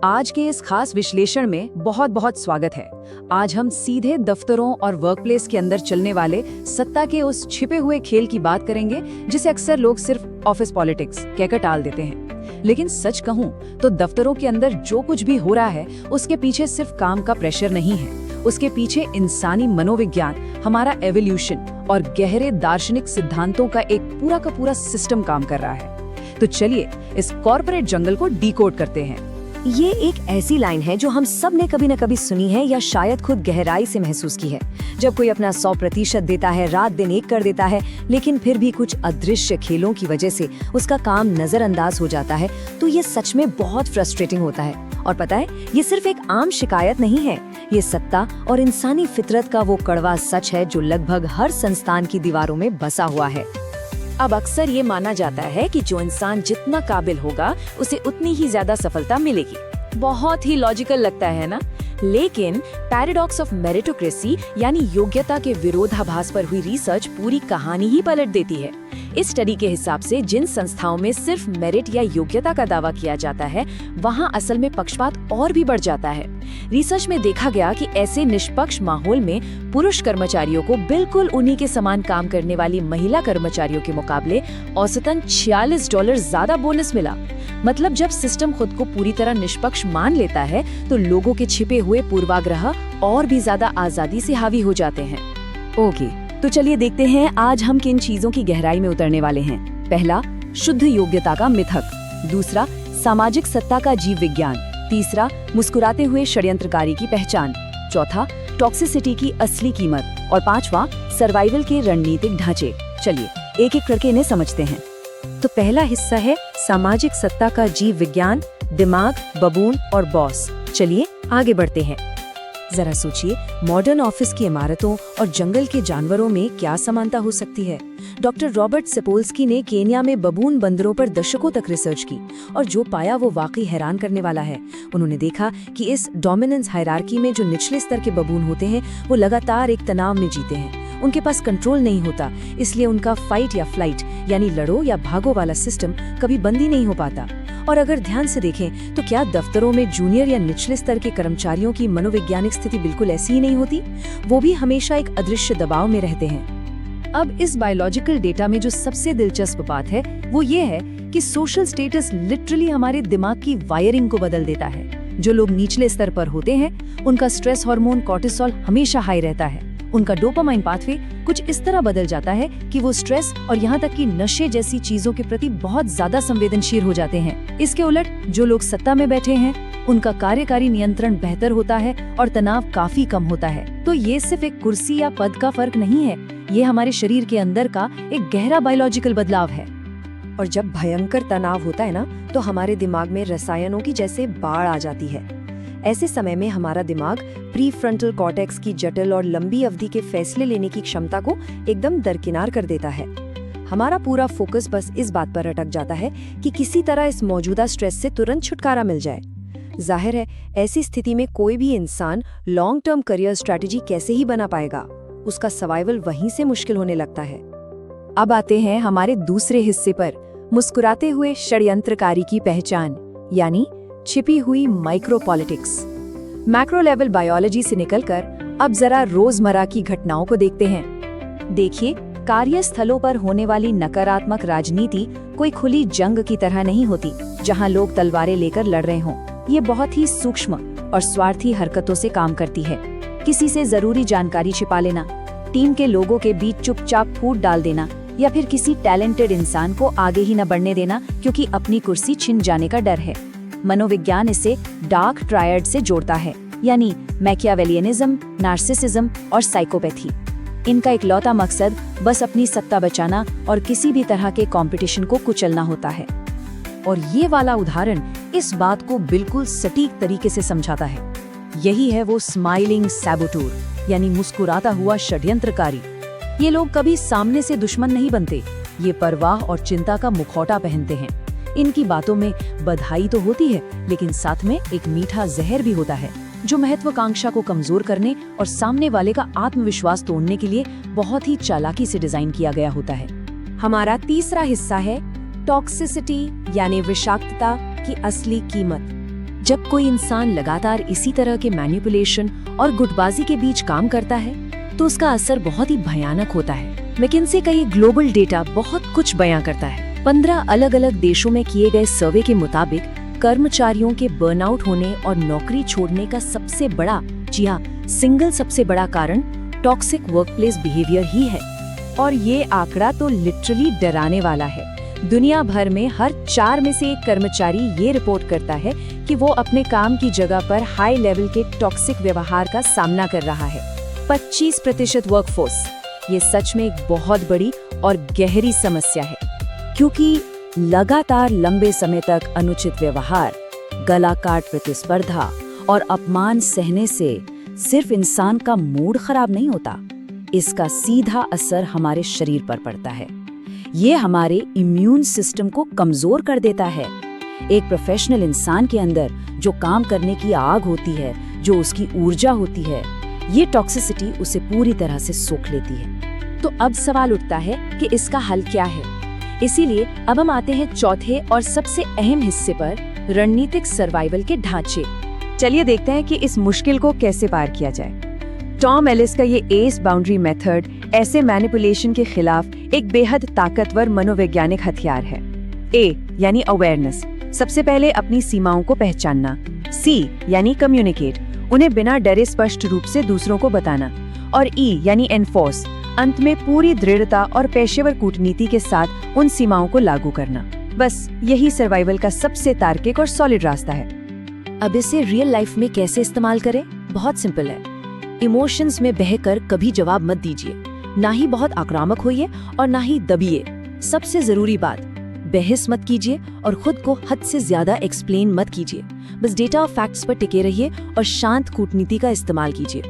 आज के इस खास विश्लेषण में बहुत बहुत स्वागत है। आज हम सीधे दफ्तरों और वर्कप्लेस के अंदर चलने वाले सत्ता के उस छिपे हुए खेल की बात करेंगे जिसे अक्सर लोग सिर्फ ऑफिस पॉलिटिक्स कहकर टाल देते हैं। लेकिन सच कहूं तो दफ्तरों के अंदर जो कुछ भी हो रहा है उसके पीछे सिर्फ काम का प्रेशर नहीं है, उसके पीछे इंसानी मनोविज्ञान, हमारा एवोल्यूशन और गहरे दार्शनिक सिद्धांतों का एक पूरा का पूरा सिस्टम काम कर रहा है। तो चलिए इस कॉर्पोरेट जंगल को डीकोड करते हैं। ये एक ऐसी लाइन है जो हम सब ने कभी न कभी सुनी है या शायद खुद गहराई से महसूस की है। जब कोई अपना 100% देता है, रात दिन एक कर देता है, लेकिन फिर भी कुछ अदृश्य खेलों की वजह से उसका काम नजरअंदाज हो जाता है, तो ये सच में बहुत फ्रस्ट्रेटिंग होता है। और पता है, ये सिर्फ एक आम शिकायत नहीं है, ये सत्ता और इंसानी फितरत का वो कड़वा सच है जो लगभग हर संस्थान की दीवारों में बसा हुआ है। अब अक्सर ये माना जाता है कि जो इंसान जितना काबिल होगा उसे उतनी ही ज्यादा सफलता मिलेगी। बहुत ही लॉजिकल लगता है ना? लेकिन पैराडॉक्स ऑफ मेरिटोक्रेसी यानी योग्यता के विरोधाभास पर हुई रिसर्च पूरी कहानी ही पलट देती है। इस स्टडी के हिसाब से जिन संस्थाओं में सिर्फ मेरिट या योग्यता का दावा किया जाता है, वहां असल में पक्षपात और भी बढ़ जाता है। रिसर्च में देखा गया कि ऐसे निष्पक्ष माहौल में पुरुष कर्मचारियों को बिल्कुल उन्हीं के समान काम करने वाली महिला कर्मचारियों के मुकाबले औसतन $46 ज्यादा बोनस मिला। मतलब जब सिस्टम खुद को पूरी तरह निष्पक्ष मान लेता है तो लोगों के छिपे हुए पूर्वाग्रह और भी ज्यादा आजादी से हावी हो जाते हैं। ओके, तो चलिए देखते हैं आज हम किन चीजों की गहराई में उतरने वाले हैं। पहला, शुद्ध योग्यता का मिथक। दूसरा, सामाजिक सत्ता का जीव विज्ञान। तीसरा, मुस्कुराते हुए षड्यंत्रकारी की पहचान। चौथा, टॉक्सिसिटी की असली कीमत। और पांचवा, सर्वाइवल के रणनीतिक ढांचे। चलिए एक एक करके इन्हें समझते हैं। तो पहला हिस्सा है सामाजिक सत्ता का जीव विज्ञान, दिमाग, बबून और बॉस। चलिए आगे बढ़ते हैं। जरा सोचिए, मॉडर्न ऑफिस की इमारतों और जंगल के जानवरों में क्या समानता हो सकती है। डॉक्टर रॉबर्ट सेपोल्स्की ने केन्या में बबून बंदरों पर दशकों तक रिसर्च की और जो पाया वो वाकई हैरान करने वाला है। उन्होंने देखा कि इस डोमिनेंस हायरार्की में जो निचले स्तर के बबून होते हैं वो लगातार एक तनाव में जीते हैं। उनके पास कंट्रोल नहीं होता, इसलिए उनका फाइट या फ्लाइट यानी लड़ो या भागो वाला सिस्टम कभी बंद ही नहीं हो पाता। और अगर ध्यान से देखें तो क्या दफ्तरों में जूनियर या निचले स्तर के कर्मचारियों की मनोवैज्ञानिक स्थिति बिल्कुल ऐसी ही नहीं होती? वो भी हमेशा एक अदृश्य दबाव में रहते हैं। अब इस बायोलॉजिकल डेटा में जो सबसे दिलचस्प बात है वो ये है कि सोशल स्टेटस लिटरली हमारे दिमाग की वायरिंग को बदल देता है। जो लोग निचले स्तर पर होते हैं उनका स्ट्रेस हार्मोन कॉर्टिसोल हमेशा हाई रहता है। उनका डोपामाइन पाथवे कुछ इस तरह बदल जाता है कि वो स्ट्रेस और यहाँ तक कि नशे जैसी चीजों के प्रति बहुत ज्यादा संवेदनशील हो जाते हैं। इसके उलट जो लोग सत्ता में बैठे हैं उनका कार्यकारी नियंत्रण बेहतर होता है और तनाव काफी कम होता है। तो ये सिर्फ एक कुर्सी या पद का फर्क नहीं है, ये हमारे शरीर के अंदर का एक गहरा बायोलॉजिकल बदलाव है। और जब भयंकर तनाव होता है ना, तो हमारे दिमाग में रसायनों की जैसे बाढ़ आ जाती है। ऐसे समय में हमारा दिमाग प्रीफ्रंटल कॉर्टेक्स की जटिल और लंबी अवधि के फैसले लेने की क्षमता को एकदम दरकिनार कर देता है। हमारा पूरा फोकस बस इस बात पर अटक जाता है कि किसी तरह इस मौजूदा स्ट्रेस से तुरंत छुटकारा मिल जाए। जाहिर है, ऐसी स्थिति में कोई भी इंसान लॉन्ग टर्म करियर स्ट्रेटेजी कैसे ही बना पाएगा? उसका सर्वाइवल वहीं से मुश्किल होने लगता है। अब आते हैं हमारे दूसरे हिस्से पर, मुस्कुराते हुए षड्यंत्रकारी की पहचान यानी छिपी हुई micro politics. Macro level biology से निकलकर अब जरा रोजमर्रा की घटनाओं को देखते हैं। देखिए, कार्यस्थलों पर होने वाली नकारात्मक राजनीति कोई खुली जंग की तरह नहीं होती जहां लोग तलवारें लेकर लड़ रहे हों। ये बहुत ही सूक्ष्म और स्वार्थी हरकतों से काम करती है। किसी से जरूरी जानकारी छिपा लेना, टीम के लोगों के बीच चुपचाप फूट डाल देना या फिर किसी टैलेंटेड इंसान को आगे ही न बढ़ने देना क्योंकि अपनी कुर्सी छिन जाने का डर है। मनोविज्ञान इसे डार्क ट्रायड से जोड़ता है, यानी मैकियावेलियनिज्म, नार्सिसिज्म और साइकोपैथी। इनका इकलौता मकसद बस अपनी सत्ता बचाना और किसी भी तरह के कंपटीशन को कुचलना होता है। और ये वाला उदाहरण इस बात को बिल्कुल सटीक तरीके से समझाता है। यही है वो स्माइलिंग सैबोटूर यानी मुस्कुराता हुआ षड्यंत्रकारी। ये लोग कभी सामने से दुश्मन नहीं बनते, ये परवाह और चिंता का मुखौटा पहनते हैं। इनकी बातों में बधाई तो होती है, लेकिन साथ में एक मीठा जहर भी होता है जो महत्वाकांक्षा को कमजोर करने और सामने वाले का आत्मविश्वास तोड़ने के लिए बहुत ही चालाकी से डिजाइन किया गया होता है। हमारा तीसरा हिस्सा है टॉक्सिसिटी यानी विषाक्तता की असली कीमत। जब कोई इंसान लगातार इसी तरह के मैनिपुलेशन और गुटबाजी के बीच काम करता है तो उसका असर बहुत ही भयानक होता है। मैकिन्से का ये ग्लोबल डेटा बहुत कुछ बयां करता है। 15 अलग अलग देशों में किए गए सर्वे के मुताबिक कर्मचारियों के बर्नआउट होने और नौकरी छोड़ने का सबसे बड़ा, जी हाँ, सिंगल सबसे बड़ा कारण टॉक्सिक वर्कप्लेस बिहेवियर ही है। और ये आंकड़ा तो लिटरली डराने वाला है। दुनिया भर में हर 4 में से 1 कर्मचारी ये रिपोर्ट करता है कि वो अपने काम की जगह पर हाई लेवल के टॉक्सिक व्यवहार का सामना कर रहा है। 25% वर्कफोर्स, ये सच में एक बहुत बड़ी और गहरी समस्या है, क्योंकि लगातार लंबे समय तक अनुचित व्यवहार, गला काट प्रतिस्पर्धा और अपमान सहने से सिर्फ इंसान का मूड खराब नहीं होता, इसका सीधा असर हमारे शरीर पर पड़ता है। ये हमारे इम्यून सिस्टम को कमजोर कर देता है। एक प्रोफेशनल इंसान के अंदर जो काम करने की आग होती है, जो उसकी ऊर्जा होती है, ये टॉक्सिसिटी उसे पूरी तरह से सोख लेती है। तो अब सवाल उठता है कि इसका हल क्या है। इसीलिए अब हम आते हैं चौथे और सबसे अहम हिस्से पर, रणनीतिक सर्वाइवल के ढांचे। चलिए देखते हैं कि इस मुश्किल को कैसे पार किया जाए। टॉम एलिस का ये एस बाउंड्री मेथड ऐसे मैनिपुलेशन के खिलाफ एक बेहद ताकतवर मनोवैज्ञानिक हथियार है। ए यानी अवेयरनेस, सबसे पहले अपनी सीमाओं को पहचानना। सी यानी कम्युनिकेट, उन्हें बिना डरे स्पष्ट रूप से दूसरों को बताना। और ई यानी एनफोर्स, अंत में पूरी दृढ़ता और पेशेवर कूटनीति के साथ उन सीमाओं को लागू करना। बस यही सर्वाइवल का सबसे तार्किक और सॉलिड रास्ता है। अब इसे रियल लाइफ में कैसे इस्तेमाल करें? बहुत सिंपल है। इमोशंस में बहकर कभी जवाब मत दीजिए, ना ही बहुत आक्रामक होइए और ना ही दबिए। सबसे जरूरी बात, बहस मत कीजिए और खुद को हद से ज्यादा एक्सप्लेन मत कीजिए। बस डेटा और फैक्ट्स पर टिके रहिए और शांत कूटनीति का इस्तेमाल कीजिए।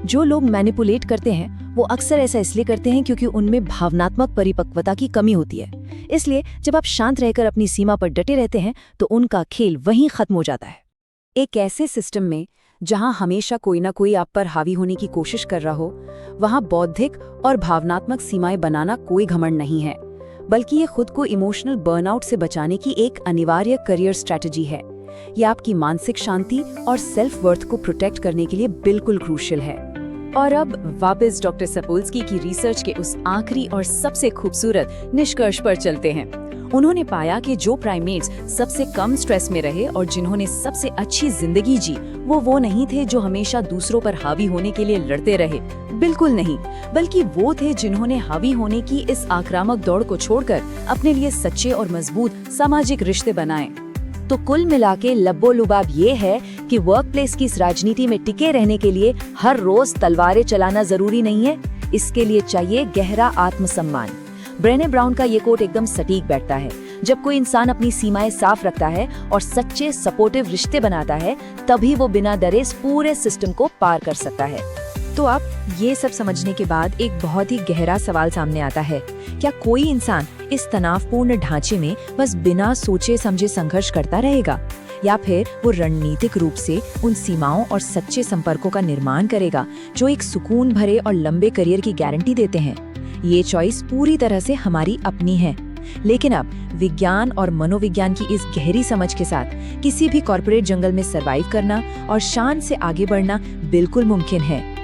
जो लोग मैनिपुलेट करते हैं वो अक्सर ऐसा इसलिए करते हैं क्योंकि उनमें भावनात्मक परिपक्वता की कमी होती है। इसलिए जब आप शांत रहकर अपनी सीमा पर डटे रहते हैं तो उनका खेल वहीं खत्म हो जाता है। एक ऐसे सिस्टम में जहां हमेशा कोई ना कोई आप पर हावी होने की कोशिश कर रहा हो, वहां बौद्धिक और भावनात्मक सीमाएं बनाना कोई घमंड नहीं है, बल्कि ये खुद को इमोशनल बर्नआउट से बचाने की एक अनिवार्य करियर स्ट्रैटेजी है। ये आपकी मानसिक शांति और सेल्फ वर्थ को प्रोटेक्ट करने के लिए बिल्कुल क्रूशियल है। और अब वापस डॉक्टर सपोल्स्की की रिसर्च के उस आखिरी और सबसे खूबसूरत निष्कर्ष पर चलते हैं। उन्होंने पाया कि जो प्राइमेट्स सबसे कम स्ट्रेस में रहे और जिन्होंने सबसे अच्छी जिंदगी जी, वो नहीं थे जो हमेशा दूसरों पर हावी होने के लिए लड़ते रहे। बिल्कुल नहीं, बल्कि वो थे जिन्होंने हावी होने की इस आक्रामक दौड़ को छोड़कर अपने लिए सच्चे और मजबूत सामाजिक रिश्ते बनाए। तो कुल मिलाके लब्बो-लुबाब ये है कि वर्कप्लेस की इस राजनीति में टिके रहने के लिए हर रोज तलवारें चलाना जरूरी नहीं है। इसके लिए चाहिए गहरा आत्मसम्मान। ब्रेने ब्राउन का ये कोट एकदम सटीक बैठता है। जब कोई इंसान अपनी सीमाएं साफ रखता है और सच्चे सपोर्टिव रिश्ते बनाता है, तभी वो बिना डरे इस पूरे सिस्टम को पार कर सकता है। तो अब ये सब समझने के बाद एक बहुत ही गहरा सवाल सामने आता है, क्या कोई इंसान इस तनावपूर्ण ढांचे में बस बिना सोचे समझे संघर्ष करता रहेगा, या फिर वो रणनीतिक रूप से उन सीमाओं और सच्चे संपर्कों का निर्माण करेगा जो एक सुकून भरे और लंबे करियर की गारंटी देते हैं? ये चॉइस पूरी तरह से हमारी अपनी है। लेकिन अब विज्ञान और मनोविज्ञान की इस गहरी समझ के साथ किसी भी कॉर्पोरेट जंगल में सरवाइव करना और शान से आगे बढ़ना बिल्कुल मुमकिन है।